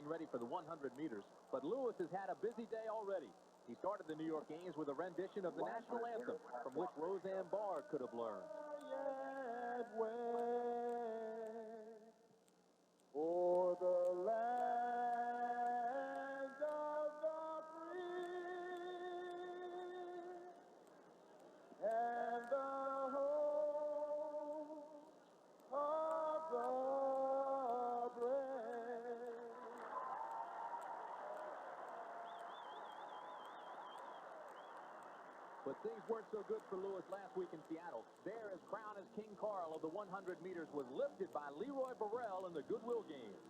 getting ready for the 100 meters, but Lewis has had a busy day already. He started the New York Games with a rendition of the national anthem, from which Roseanne Barr could have learned. For the land of the free and the home of the brave. But things weren't so good for Lewis last week in Seattle. There, his crown as King Carl of the 100 meters was lifted by Leroy Burrell in the Goodwill Games.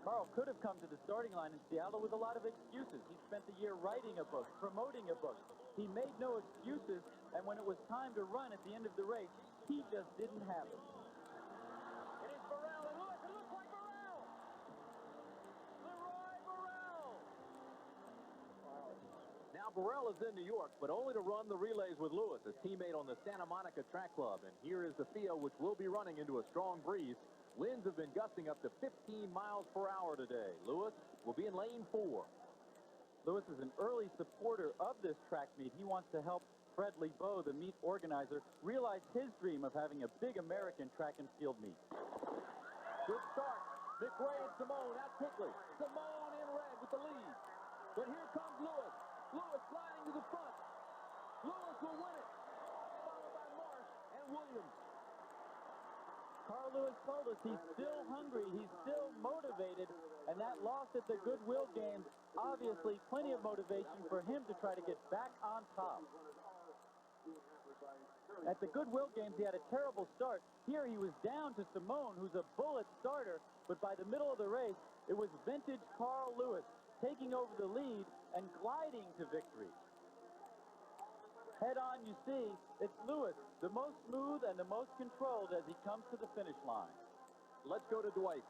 Carl could have come to the starting line in Seattle with a lot of excuses. He spent the year writing a book, promoting a book. He made no excuses, and when it was time to run at the end of the race, he just didn't have it. It is Burrell, and look, it looks like Burrell! Leroy Burrell! Now Burrell is in New York, but only to run the relays with Lewis, his teammate on the Santa Monica Track Club. And here is the field, which will be running into a strong breeze. Winds have been gusting up to 15 miles per hour today. Lewis will be in lane 4. Lewis is an early supporter of this track meet. He wants to help Fred Lebow, the meet organizer, realize his dream of having a big American track and field meet. Good start. McRae and Simone out quickly. Simone in red with the lead. But here comes Lewis. Lewis sliding to the front. Lewis will win it. Followed by Marsh and Williams. Carl Lewis told us he's still hungry, he's still motivated, and that loss at the Goodwill Games, obviously plenty of motivation for him to try to get back on top. At the Goodwill Games, he had a terrible start. Here he was down to Simone, who's a bullet starter, but by the middle of the race, it was vintage Carl Lewis taking over the lead and gliding to victory. Head on, you see, it's Lewis, the most smooth and the most controlled as he comes to the finish line. Let's go to Dwight.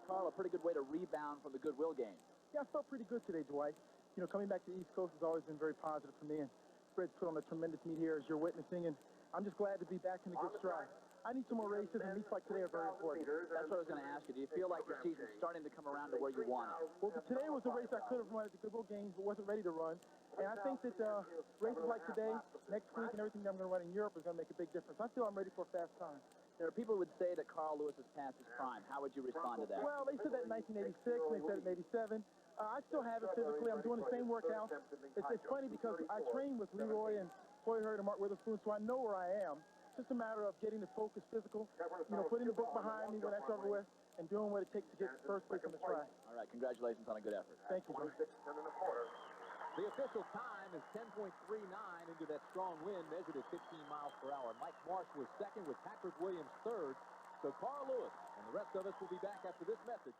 Carl, a pretty good way to rebound from the Goodwill game. Yeah, I felt pretty good today, Dwight. You know, coming back to the East Coast has always been very positive for me, and Fred's put on a tremendous meet here, as you're witnessing, and I'm just glad to be back in a good stride. I need some more races, and meets like today are very important. That's what I was going to ask you. Do you feel like your season's starting to come around to where you want it? Well, today was a race I could have run at the Goodwill Games, but wasn't ready to run. And I think that races like today, next week, and everything that I'm going to run in Europe is going to make a big difference. I feel I'm ready for a fast time. There are people who would say that Carl Lewis has passed his prime. How would you respond to that? Well, they said that in 1986, and they said it in 87. I still have it physically. I'm doing the same workouts. It's funny because I train with Leroy and Hoy Hurd and Mark Witherspoon, so I know where I am. It's just a matter of getting the focus physical, you know, putting the book behind me when that's over with, and doing what it takes to get first place on the track. All right, congratulations on a good effort. Thank you, Jim. The official time is 10.39 into that strong wind measured at 15 miles per hour. Mike Marsh was second with Patrick Williams third. So Carl Lewis and the rest of us will be back after this message.